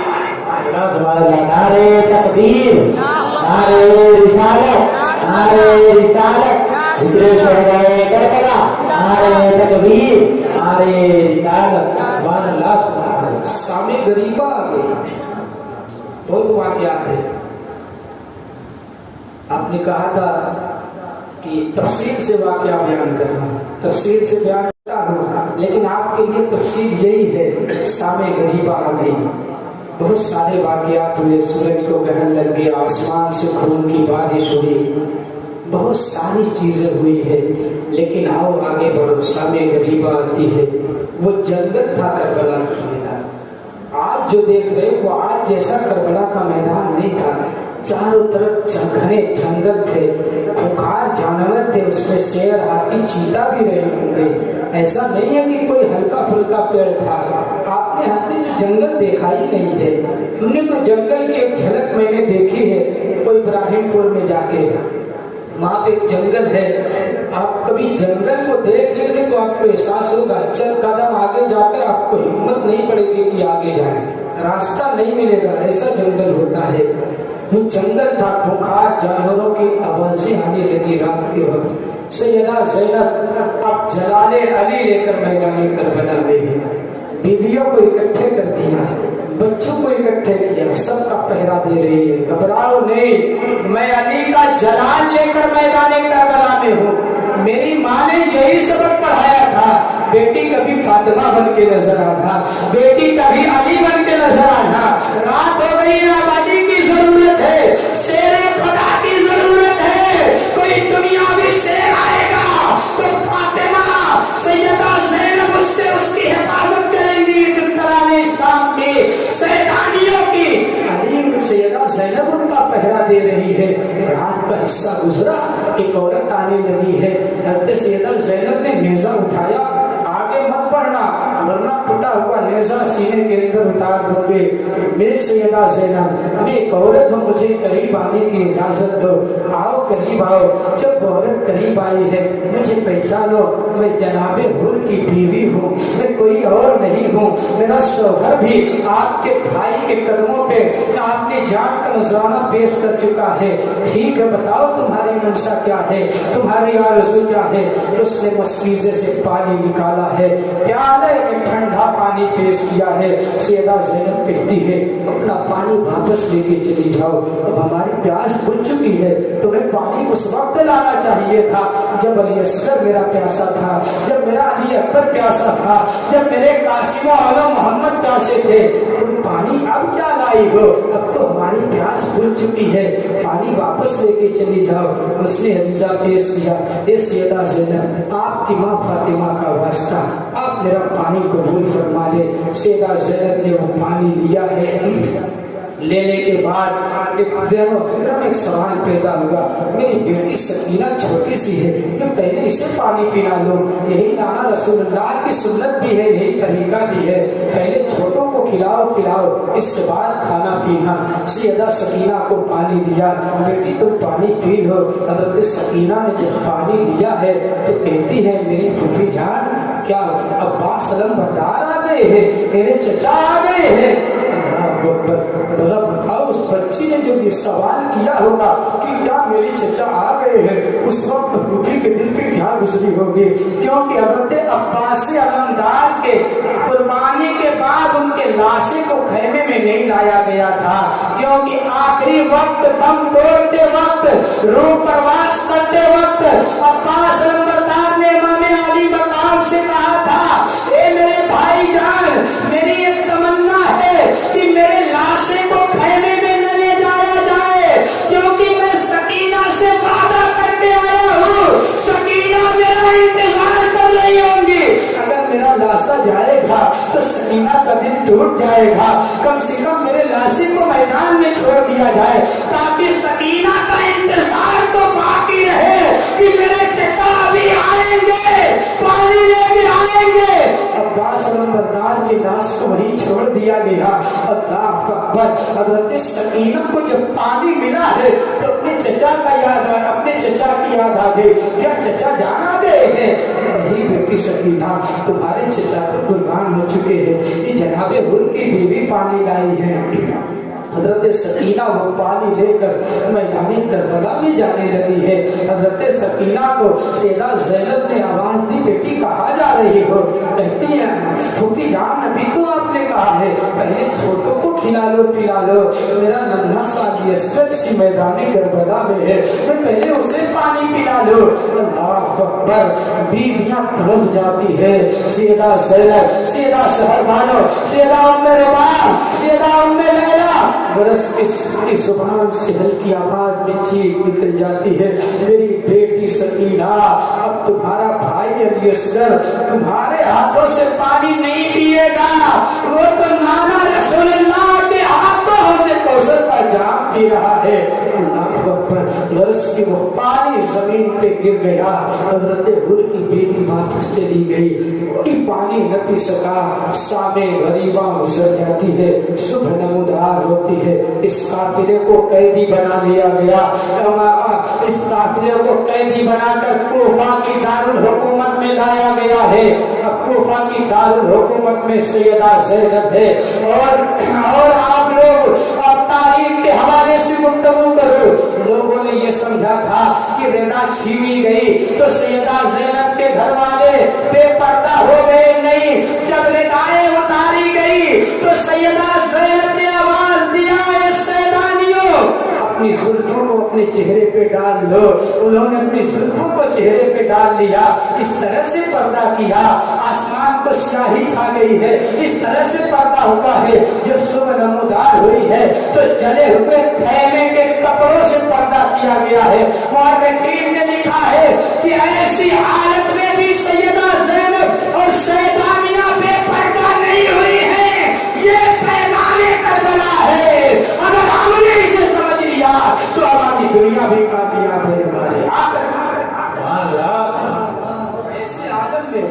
[SPEAKER 1] نعرے تکبیر، نعرے رسالت، نعرے رسالت،
[SPEAKER 2] ذکر شہدائے کربلا، نعرے تکبیر، نعرے رسالت، سبحان اللہ سبحان اللہ۔
[SPEAKER 1] سامع غریبہ آ گئی، بہت واقعات ہیں۔ آپ نے کہا تھا کہ تفصیل سے واقعہ بیان کرنا، تفصیل سے بیان کرتا ہوں، لیکن آپ کے لیے تفصیل یہی ہے، سامع غریبہ آ گئی۔ بہت سارے واقعات ہوئے، سورج کو گرہن لگ گیا، آسمان سے خون کی بارش ہوئی، بہت ساری چیزیں ہوئی ہے، لیکن آؤ آگے بڑھو۔ سامع غریبہ آتی ہے، وہ جنگل تھا کربلا کا میدان۔ آج جو دیکھ رہے وہ آج جیسا کربلا کا میدان نہیں تھا، چاروں طرف گھنے جنگل تھے، خوخار جانور تھے، اس میں شیر، ہاتھی، چیتا بھی رہے ہوں گے۔ ایسا نہیں ہے کہ کوئی ہلکا پھلکا پیڑ تھا۔ آپ نے جنگل دیکھا ہی نہیں ہے، ہم نے تو جنگل کی ایک جھلک میں نے دیکھی ہے، کوئی ابراہیم پور میں جا کے، وہاں پہ ایک جنگل ہے۔ آپ کبھی جنگل کو دیکھ لیں گے تو آپ کو احساس ہوگا، چند قدم آگے جا کر آپ کو ہمت نہیں پڑے گی کہ آگے جائیں، راستہ نہیں ملے گا، ایسا جنگل ہوتا ہے۔ وہ جنگل تھا، خوخار جانوروں کی آوازیں آنے لگی رات کے وقت۔ سیدہ زینب اب جلال علی لے کر میدان کربلا میں ہے، بیویوں کو اکٹھے کر دیا، بچوں کو اکٹھے کیا، سب کا پہرا دے رہی ہے، گھبراؤ نہیں، میں علی کا جلال لے کر میدان کربلا میں ہوں۔ میری ماں نے یہی سبق پڑھایا تھا، بیٹی کبھی فاطمہ بن کے نظر آنا، بیٹی کبھی علی بن کے نظر آنا۔ رات ہو گئی ہے، اب علی کی ضرورت ہے، شیر خدا کی ضرورت ہے، کوئی دنیاوی شیر آئے گا تو فاطمہ سیدہ زینب اس سے اس کی حفاظت کریں گی، دختران اسلام کی، سیدانیوں کی۔ علی سیدہ زینب ان کا پہرا دے رہی ہے۔ رات کا حصہ گزرا، ایک عورت آنے لگی ہے، حضرت سیدہ زینب نے نیزہ اٹھایا، آگے مت بڑھنا ورنہ ٹوٹا ہوا نیزہ سینے کے اندر اتار دوں گے۔ میری سیدہ زینب، میں ایک عورت ہوں، مجھے قریب آنے کی اجازت دو، آؤ قریب آؤ۔ جب وہ عورت قریب آئی ہے، مجھے پہچانو، میں جناب حر کی بیوی ہوں، میں کوئی اور نہیں ہوں، میرا شوہر بھی آپ کے بھائی کے قدموں پہ آپ نے جان کا نذرانہ پیش کر چکا ہے، ٹھیک ہے بتاؤ تمہاری منشا کیا ہے، تمہاری آرزو کیا ہے۔ اس نے مسکیزے سے پانی نکالا ہے، پیالے میں ٹھنڈا پانی پیش کیا ہے۔ سیدہ زینب کہتی ہے اپنا پانی واپس لے کے چلی جاؤ، اب ہماری پیاس بجھ چکی ہے، تمہیں پانی اس وقت لانا چاہیے تھا جب علی اصغر میرا پیاسا تھا، جب میرا علی اکبر پیاسا تھا، جب میرے قاسم و اعلی محمد پیاسے تھے، تم پانی اب کیا لائی ہو، اب تو ہماری پیاس بجھ چکی ہے، پانی واپس لے کے چلی جاؤ۔ اس نے عریضہ پیش کیا، اے سیدہ زینب، آپ کی ماں فاطمہ کا واسطہ، آپ میرا پانی قبول فرما لے۔ سیدہ زینب نے وہ پانی لیا ہے، لینے کے بعد ایک ذہن و فکر میں ایک سوال پیدا ہوا، میری بیٹی سکینہ چھوٹی سی ہے، میں پہلے اسے پانی پلا لوں، یہی نانا رسول اللہ کی سنت بھی ہے، یہی طریقہ بھی ہے، پہلے چھوٹوں کو کھلاؤ پلاؤ، اس کے بعد کھانا پینا۔ سیدہ سکینہ کو پانی دیا، بیٹی تم پانی پی لو۔ حضرت سکینہ نے جب پانی لیا ہے تو کہتی ہے میری پھوپھی جان، کیا عباس علمبردار آ گئے ہیں، میرے چچا آ گئے ہیں؟ بلا بتاؤ اس بچی نے جو یہ سوال کیا ہوگا کہ کیا میری چچا آ گئے ہیں، اس وقت پھوپھی کے دل پہ کیا گزری ہوگی، کیونکہ حضرت عباس علمدار کے قربانی کے بعد ان کے لاشیں کو خیمے میں نہیں لایا گیا تھا، کیونکہ آخری وقت دم توڑتے وقت، روح پرواز کرتے وقت عباس علمبردار نے امام علی مقام سے کہا تھا، اے میرے بھائی جان، میری ایک تمنا ہے کہ میرے لاشیں کو خیمے میں نہ لے جایا جائے، کیونکہ میں سکینہ سے وعدہ کر کے آیا ہوں، سکینہ میرا انتظار کر رہی ہوں گی، اگر میرا لاشا جائے گا تو سکینہ کا دل ٹوٹ جائے گا، کم سے کم میرے لاشے کو میدان میں چھوڑ دیا جائے تاکہ سکینہ کا انتظار تو باقی رہے کہ میرے چچا بھی آئیں گے، پانی لے کے آئیں گے۔ عباس علمبردار کی لاش کو وہیں چھوڑ دیا گیا۔ اللہ اکبر۔ حضرت سکینہ کو جب پانی ملا ہے تو اپنے چچا کا یاد آ، اپنے چچا کی یاد آ گئی، کیا چچا جان آ گئے ہیں؟ نہیں بیٹی سکینہ، تمہارے چچا تو قربان ہو چکے ہیں، یہ جناب حر کی بیوی پانی لائی ہے۔ حضرت سکینہ وہ پانی لے کر میدان کربلا میں جانے لگی ہے. حضرت سکینہ کو سیدہ زینب نے آواز دی, بیٹی کہاں جا رہی ہو؟ کہتی ہے پھوپھی جان ابھی تو آپ نے کہا ہے پہلے چھوٹوں کو کھلا لو پلا لو, میرا ننھا سا یسر سی میدان کربلا میں ہے, میں پہلے اسے پانی پلا لو. اللہ اکبر. بیویاں تڑپ جاتی ہے. سیدہ زینب, سیدہ سہربانو, سیدہ ام رباح, سیدہ ام لیلا, برس کی زبان سے ہلکی آواز میں چیخ نکل جاتی ہے, میری بیٹی سکینہ, اب تمہارا بھائی علی اصغر تمہارے ہاتھوں سے پانی نہیں پیے گا, وہ تو نانا رسول اللہ کے ہاتھوں سے کوثر کا جام پی رہا ہے. اللہ اکبر. برس کی وہ پانی زمین پہ گر گیا. حضرت حر کی بیٹی واپس چلی گئی, کوئی پانی نہ پی سکا. شام غریبہ گزر جاتی ہے, صبح نمودار ہوتی ہے. اس قافلے کو قیدی بنا لیا گیا. اس قافلے کو قیدی بنا کر کوفہ کی دارالحکومت میں لایا گیا ہے. اب کوفہ کی دارالحکومت میں سیدہ زینب ہے, اور آپ لوگ تاریخ کے حوالے سے گفتگو کرو. لوگوں نے یہ سمجھا تھا کہ رضا چھینی گئی تو سیدہ زینب کے گھر والے بے پردہ ہو گئے. نہیں, جب ردائیں اتاری گئی تو سیدہ زینب نے آواز دیا, اے سیدانیوں اپنی زلفوں کو اپنے چہرے پہ ڈال لو. انہوں نے اپنی زلفوں کو چہرے پہ ڈال لیا, اس طرح سے پردہ کیا. آسمان کو سیاہی چھا گئی ہے, اس طرح سے پردہ ہوا ہے. جب صبح نمودار ہوئی ہے تو جلے ہوئے خیمے کے کپڑوں سے پردہ کیا گیا ہے. مورخین نے لکھا ہے کہ ایسی حالت میں بھی سیدہ زینب اور سیدانیہ بے پردہ نہیں ہوئی ہے. یہ پیغام کربلا ہے. اگر ہم نے اسے سمجھ لیا تو ہماری دنیا بھی کامیاب ہے. ہمارے ایسے عالم میں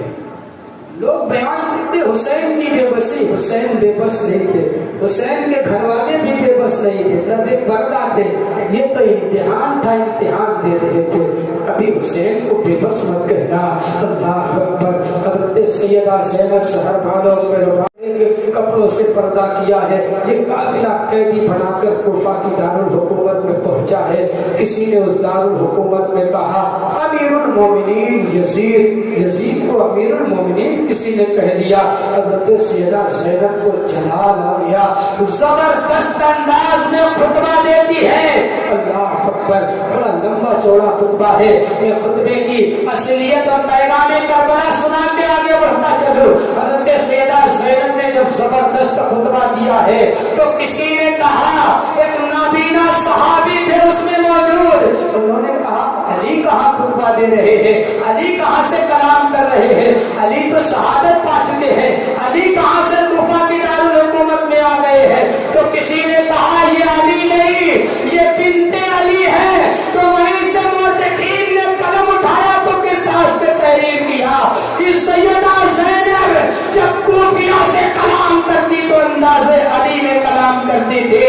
[SPEAKER 1] لوگ بیان کرتے حسین کی بے بسی. حسین بے بس نہیں تھے, حسین کے گھر والے بھی بے بس نہیں تھے, نہ بے پردہ تھے. یہ تو امتحان تھا, امتحان دے رہے تھے. کبھی حسین کو بے بس مت کہنا. اللہ اکبر. حضرت سیدہ زینب سہربانو کے کپڑوں سے پردہ کیا ہے. یہ قافلہ قیدی بنا کر کوفہ کی دارالحکومت میں پہنچا ہے. کسی نے اس دارالحکومت میں کہا امیر المومنین یزید, یزید کو امیر المومنین کسی نے کہہ دیا. حضرت سیدہ زینب کو جلال آ گیا, زبردست انداز میں خطبہ دیتی ہے. اللہ اکبر. بڑا لمبا چوڑا خطبہ ہے. یہ خطبے کی اصلیت اور پیغام کربلا سنا کے آگے بڑھتا چلو. حضرت سیدہ زینب نے جب زبردست خطبہ دیا ہے تو کسی نے کہا, ایک نابینا صحابی تھے اس میں موجود, انہوں نے کہا علی کہاں خطبہ دے رہے ہیں, علی کہاں سے کلام کر رہے ہیں, علی تو شہادت پا چکے ہیں, علی کہاں سے کوفہ کی دارالحکومت میں آ گئے ہیں. تو کسی نے کہا یہ علی نہیں, یہ بنت علی ہے. تو وہیں سے مورخین نے قلم اٹھایا تو کرتاس پہ تحریر کیا کہ سیدہ زینب جب کوفیہ سے کلام کرتی تو انداز علی میں کلام کرتی تھی,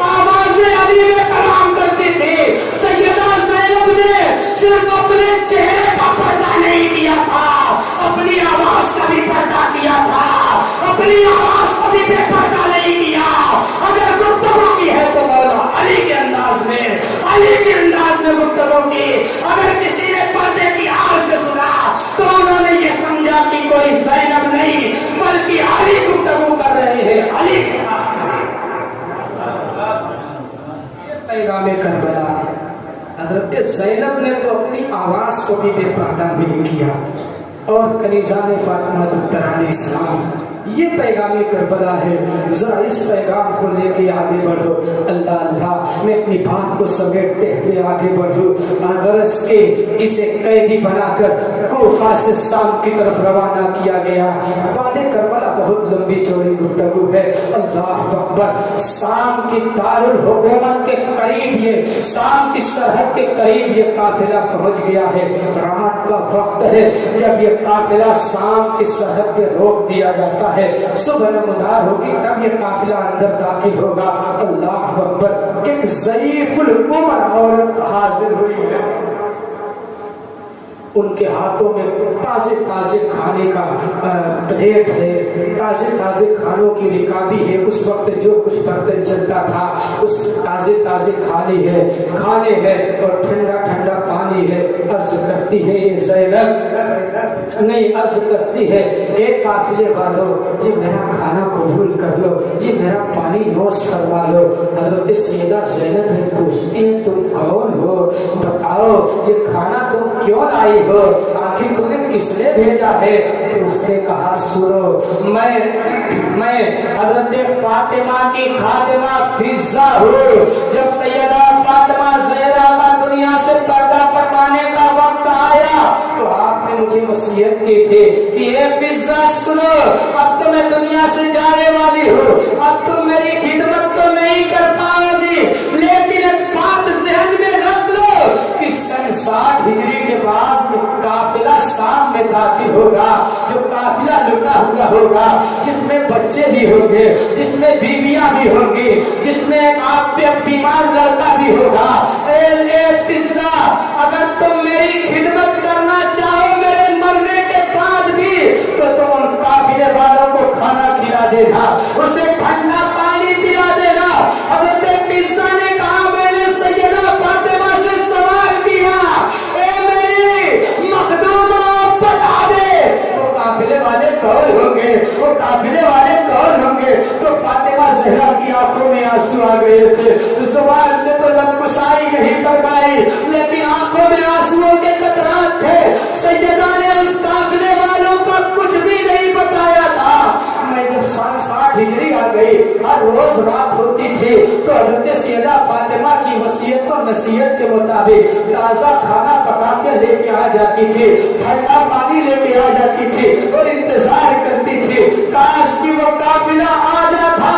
[SPEAKER 1] آواز علی میں کلام کرتی تھی. سیدہ زینب نے صرف اپنے چہرے کا پردہ نہیں کیا تھا, اپنی آواز کا بھی پردہ کیا تھا, اپنی آواز کا بھی بے پردہ نہیں کیا. اگر گفتگو کی ہے تو مولا علی کے انداز میں, علی کے انداز میں گفتگو کی. اگر کسی نے پردے کی آڑ سے سنا تو انہوں نے یہ سمجھا کہ کوئی زینب نہیں بلکہ علی گفتگو کر رہے ہیں, علی کے ساتھ. یہ پیغام کربلا ہے. حضرت زینب نے تو اپنی آواز کو بھی بے پردہ نہیں کیا, اور کنیزان فاطمہ دختر علیہ السلام. یہ پیغام کربلا ہے. ذرا اس پیغام کو لے کے آگے بڑھو. اللہ اللہ, میں اپنی بات کو سمیٹتے ہوئے آگے بڑھوں. غرض کے اسے قیدی بنا کر کوفہ سے شام کی طرف روانہ کیا گیا. بعد کربلا بہت لمبی چوڑی گفتگو ہے. اللہ اکبر. شام کی دارالحکومت کے قریب, یہ شام کی سرحد کے قریب یہ قافلہ پہنچ گیا ہے. رات کا وقت ہے جب یہ قافلہ شام کی سرحد پہ روک دیا جاتا ہے. صبح نمودار ہوگی تب یہ قافلہ اندر داخل ہوگا. اللہ اکبر. ایک ضعیف العمر عورت حاضر ہوئی ہے. ان کے ہاتھوں میں تازے تازے کھانے کا پلیٹ ہے، تازے تازے کھانوں کی رکابی ہے، اس وقت جو کچھ برتن چلتا تھا اس تازے تازے کھانے ہے اور ٹھنڈا ٹھنڈا پانی ہے۔ عرض کرتی ہے یہ زینب، نہیں عرض کرتی ہے اے قافلے والوں یہ میرا کھانا قبول کر لو، یہ میرا پانی نوش کروا لو۔ حضرت سیدہ زینب پوچھتی ہے تم کون ہو، بتاؤ یہ کھانا تم کیوں لائی ہو، آخر تمہیں کس نے بھیجا ہے؟ تو اس نے کہا سنو، میں حضرت فاطمہ کی خادمہ فضہ ہوں۔ جب سیدہ فاطمہ زہرا کا دنیا سے پردہ پٹوانے کا وقت آیا تو آپ نے مجھے وصیت کی تھی کہ اے فضہ سنو، اب تو میں دنیا سے جانے والی ہوں، اب تم میری خدمت تو نہیں کر پاؤ گی، لیکن ایک بات ذہن میں رکھ لو کہ سن 60 ہجری کے بعد قافلہ شام میں داخل ہوگا، جو قافلہ لٹا ہوا ہوگا، جس میں بچے بھی ہوں گے، جس میں بیویاں بھی ہوں گی، جس میں آپ پہ بیمار لڑکا بھی ہوگا۔ اے فضہ، اگر تم میری خدمت کرنا چاہو میرے مرنے کے بعد بھی تو تم ان قافلے والوں کو کھانا کھلا دینا، اسے ٹھنڈا پانی پلا دینا۔ حضرت فضہ نے کہا میں نے سیدہ فاطمہ سے سوال کیا، اے میری مخدومہ بتا دے وہ قافلے والے کون ہوں گے، وہ قافلے والے کون ہوں گے؟ تو فاطمہ زہرا کی آنکھوں میں آنسو آ گئے تھے، زبان سے تو لبکشائی نہیں کر پائی لیکن آنکھوں میں آنسوؤں کے قطرات تھے۔ سیدہ نے اس قافلے والوں کو کچھ بھی نہیں بتایا تھا۔ میں جب 60 ہجری آ گئی، ہر روز رات ہوتی تھی تو حضرت سیدہ فاطمہ کی وصیت و نصیحت کے مطابق تازہ کھانا پکا کے لے کے آ جاتی تھی، ٹھنڈا پانی لے کے آ جاتی تھی اور انتظار کرتی تھی کاش کہ وہ قافلہ آ جاتا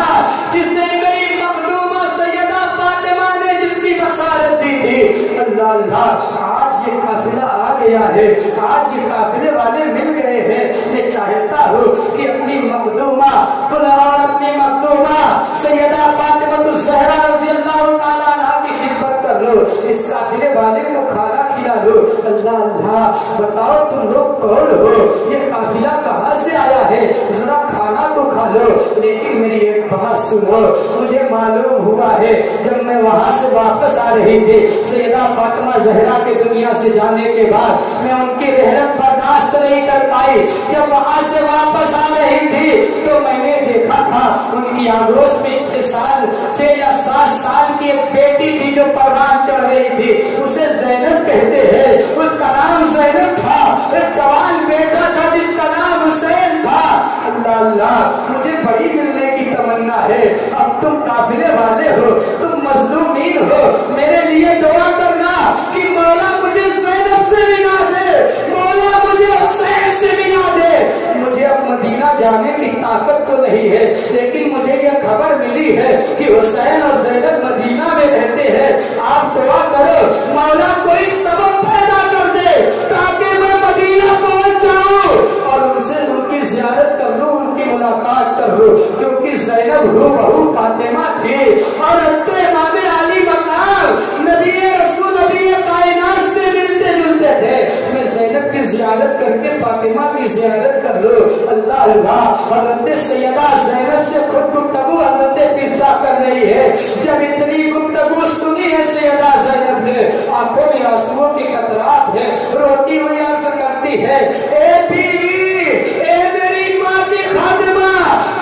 [SPEAKER 1] جس نے میری مخدومہ سیدہ فاطمہ نے جس کی بشارت دی تھی۔ اللہ اللہ، آج یہ قافلہ آ گیا ہے، آج یہ قافلے والے مل گئے ہیں۔ میں چاہتا ہوں کہ اپنی مخدومہ اور اپنی مخدومہ سیدہ فاطمہ الزہرا رضی اللہ تعالیٰ عنہا کی خدمت کر لو، اس قافلے والے کو کھانا کھلا لو۔ اللہ اللہ، بتاؤ تم لوگ کون ہو، یہ قافلہ کہاں سے آیا ہے، ذرا کھانا تو کھا لو۔ لیکن میری ایک بات سنو، مجھے معلوم ہوا ہے جب میں وہاں سے واپس آ رہی تھی سیدہ فاطمہ زہرا کے دنیا سے جانے کے بعد میں ان کی رحلت برداشت نہیں کر پائی، جب وہاں سے واپس آ رہی تھی تو میں نے دیکھا تھا ان کی آگوش میں 6 یا 7 سال کی ایک بیٹی تھی جو پروان چڑھ رہی تھی، اسے زینب کہتے ہیں، اس کا نام زینب تھا، ایک جوان بیٹا تھا جس کا نام حسین تھا۔ اللہ اللہ، مجھے بڑی ملنے کی تمنا ہے۔ اب تم قافلے والے ہو، تم مظلومین ہو، میرے لیے دعا کرنا کہ مولا مجھے زینب سے ملا دے، مولا مجھے حسین سے ملا دے۔ مجھے اب مدینہ جانے کی طاقت تو نہیں ہے لیکن مجھے یہ خبر ملی ہے کہ حسین اور زینب مدینہ میں رہتے ہیں۔ آپ دعا کرو مولا کوئی سبب پیدا کر دے تاکہ میں مدینہ پہنچ جاؤں اور ان سے ان کی زیارت کر لوں، ان کی ملاقات کر لوں، کیونکہ زینب ہو بہو فاطمہ تھی اور حضرت امام علی مقام نبی رسول نبی کائنات سے ملتے جلتے تھے۔ میں زینب کی زیارت کر کے فاطمہ کی زیارت کر لوں۔ اللہ اللہ، حضرت سیدہ زینب سے خود گفتگو حضرت فضہ کر رہی ہے۔ جب اتنی گفتگو سنی ہے سیدہ زینب نے، آنکھوں میں آنسوؤں کے قطرات ہے، روتی ہوئی عرض کرتی ہے اے بیوی، اے میری ماں کی خادمہ،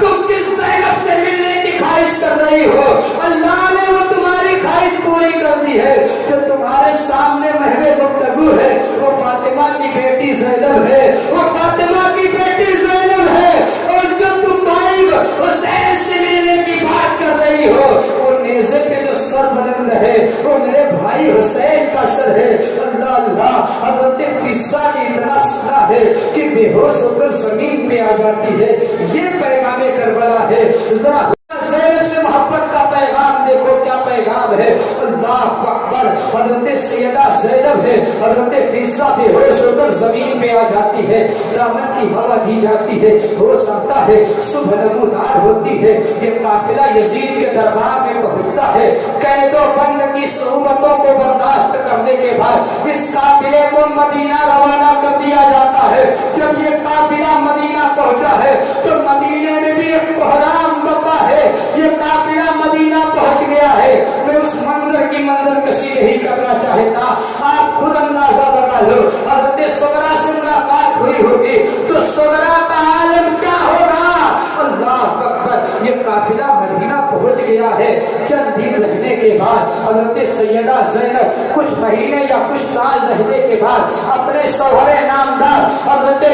[SPEAKER 1] تم جس زینب سے ملنے کی خواہش کر رہی ہو اللہ نے وہ تمہاری خواہش پوری کر دی ہے۔ جو تمہارے سامنے محو گفتگو ہے وہ فاطمہ کی بیٹی زینب ہے، وہ فاطمہ کی بیٹی زینب ہے، اور جو تم بھائی حسین سے ملنے کی بات کر رہی ہو وہ نیزے پہ جو سر بلند ہے وہ میرے بھائی حسین کا سر ہے۔ اللہ اللہ، حضرت فضہ نے اتنا سنا ہے کہ بے ہوش ہو کر زمین پہ آ جاتی ہے۔ یہ پیغام کربلا ہے۔ ذرا زینب سے محبت کا پیغام دیکھو کیا پیغام ہے۔ اللہ اکبر، حضرت سیدہ زینب ہے، حضرت فضہ بے ہوش ہو کر زمین پہ آ جاتی ہے۔ ہے, دامن کی ہوا دی جاتی ہے, ہو سکتا ہے صبح نمودار ہوتی ہے. یہ قافلہ یزید کے دربار میں پہنچتا ہے. قید و بند کی صعوبتوں کو برداشت کرنے کے بعد اس قافلے کو مدینہ روانہ کر دیا جاتا ہے. جب یہ قافلہ مدینہ پہنچا ہے تو مدینے میں بھی ایک بحران بپا ہے. یہ قافلہ مدینہ پہنچ گیا ہے. میں اس منظر کی منظر کشی نہیں کرنا چاہتا, آپ خود اندازہ لگا لو. حضرت صغرا سے ملاقات ہوئی ہوگی تو صغرا کا عالم کیا ہوگا. اللہ اکبر, یہ قافلہ مدینہ پہنچ گیا ہے. چند دن رہنے کے بعد حضرت سیدہ زینب کچھ مہینے یا کچھ سال رہنے کے بعد اپنے شوہر نامدار حضرت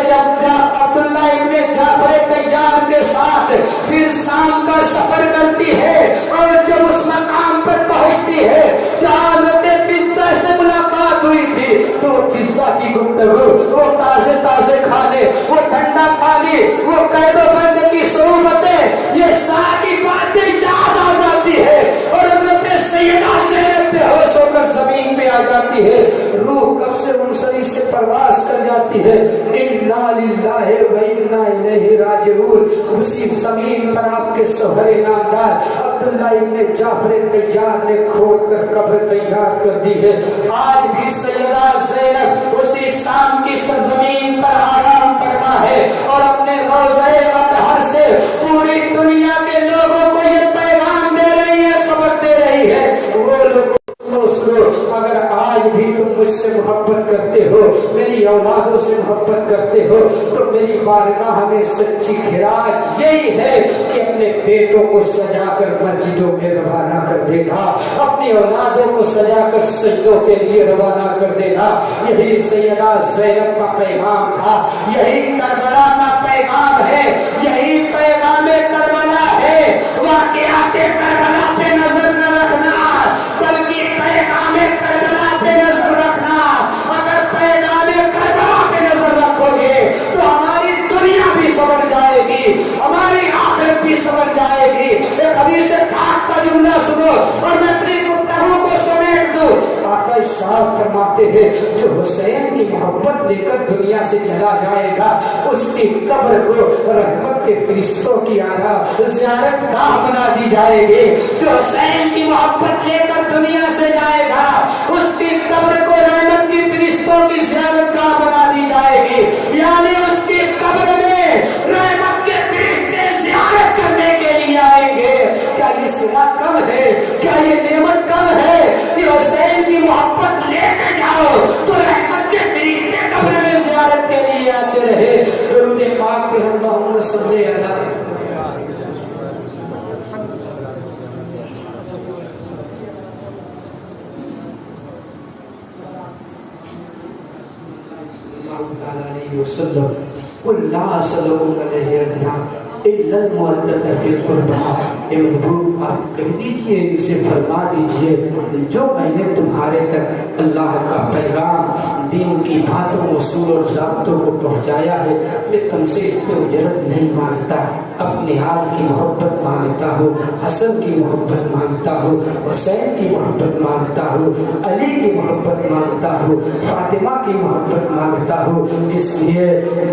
[SPEAKER 1] عبداللہ ابن جعفر طیار کے ساتھ پھر شام کا سفر کرتی ہے. اور جب اس مقام پر پہنچتی ہے جہاں حضرت فضہ سے ملاقات ہوئی تھی تو فضہ کی گفتگو, وہ تازے تازے کھانے, وہ ٹھنڈا پانی, وہ قید و بند کی صعوبتیں, یہ ساری باتیں یاد آ جاتی ہے. اور حضرت سیدہ زینب بے ہوش ہو کر زمین پہ آ جاتی ہے. روح کب سے منصری سے پرواز کر جاتی ہے. انا للہ و انا الیہ راجعون. اسی زمین پر آپ کے شوہر نامدار عبداللہ ابن جعفر طیار نے کھود کر قبر تیار کر دی ہے. آج بھی سیدہ زینب اسی شام کی سرزمین پر آرام فرما ہے اور اپنے روضہ اطہر سے پوری دنیا کے لوگوں کو یہ پیغام دے رہی ہے, سبق دے رہی ہے. وہ لوگ اگر آج بھی تم مجھ سے محبت کرتے ہو, میری اولادوں سے محبت کرتے ہو, تو میری بارگاہ میں سچی خراج یہی ہے کہ اپنے بیٹوں کو سجا کر مسجدوں میں روانہ کر دینا, اپنی اولادوں کو سجا کر سجدوں کے لیے روانہ کر دینا. یہی سیدہ زینب کا پیغام تھا, یہی کربلا کا پیغام ہے, یہی پیغام کربلا ہے. واقعات کربلا پہ نظر نہ رکھنا بلکہ پیغام کربلا پہ نظر رکھنا. اگر پیغام کربلا پہ نظر رکھو گے تو ہماری دنیا بھی سمجھ جائے گی, ہماری آخرت بھی سمجھ جائے گی. ایک حدیث پاک کا جملہ سنو اور میں اپنی گفتگو کو سمیٹ دوں. آقا ارشاد فرماتے ہیں جو حسین کی محبت لے کر دنیا سے چلا جائے گا اس کی قبر کو رحمت کے فرشتوں کی زیارت گاہ بنا دی جائے گی. جو حسین کی محبت لے کر دنیا سے جائے گا اس کی قبر کو رحمت کی فرشتوں کی زیارت گاہ بنا دی جائے گی. یعنی اس کی قبر میں رحمت کے فرشتے زیارت کرنے کے لیے آئیں گے. کیا یہ صلہ کم ہے, کیا یہ نعمت کم ہے کہ حسین کی محبت لے کے جاؤ تو رحمت کے فرشتے قبر میں زیارت کے لیے آتے رہے. درود پاک پہ اللہم صلی علی وسلم. قل لا اسألكم عليه اجرا الا المودة في القربى. اے محبوب آپ کہہ دیجئے, اسے فرما دیجئے جو میں نے تمہارے تک اللہ کا پیغام, دین کی باتوں, اصول اور ضابطوں کو پہنچایا ہے, میں تم سے اس پہ اجرت نہیں مانگتا. اپنے آل کی محبت مانگتا ہوں, حسن کی محبت مانگتا ہوں, حسین کی محبت مانگتا ہوں, علی کی محبت مانگتا ہوں, فاطمہ کی محبت مانگتا ہوں. اس لیے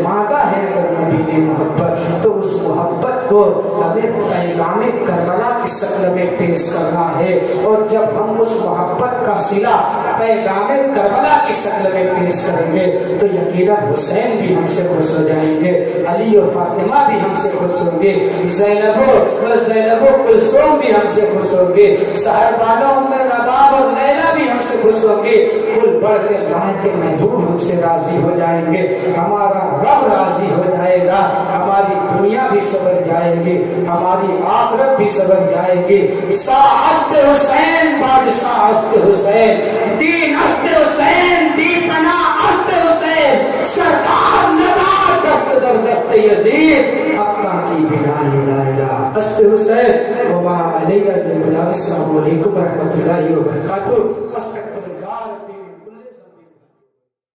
[SPEAKER 1] مانگا ہے اگر نبی نے محبت تو اس محبت کو ہمیں پیغام کربلا کی شکل میں پیش کرنا ہے. اور جب ہم اس محبت کا صلہ پیغام کربلا کی شکل میں پیش کریں گے تو یقیناً حسین بھی ہم سے خوش ہو جائیں گے, علی اور فاطمہ بھی ہم سے خوش ہوں گے, زینب و کلثوم بھی ہم سے خوش ہوں گے, صاحبانوں میں رباب اور لیلا بھی ہم سے خوش ہوں گے. کل بڑھ کے اللہ کے محبوب ہم سے راضی ہو جائیں گے, ہمارا رب راضی ہو جائے گا, ہماری دنیا بھی سبر جائے گی, ہماری آخرت بھی سبر جائے گی. ساست حسین بادشاہ است حسین, دین است حسین, دی پناہ است حسین, سرکار ندار دست در دست یزید, حقا کی بنا لا الہ است حسین. وما علیہ السلام علیکم ورحمۃ اللہ وبرکاتہ.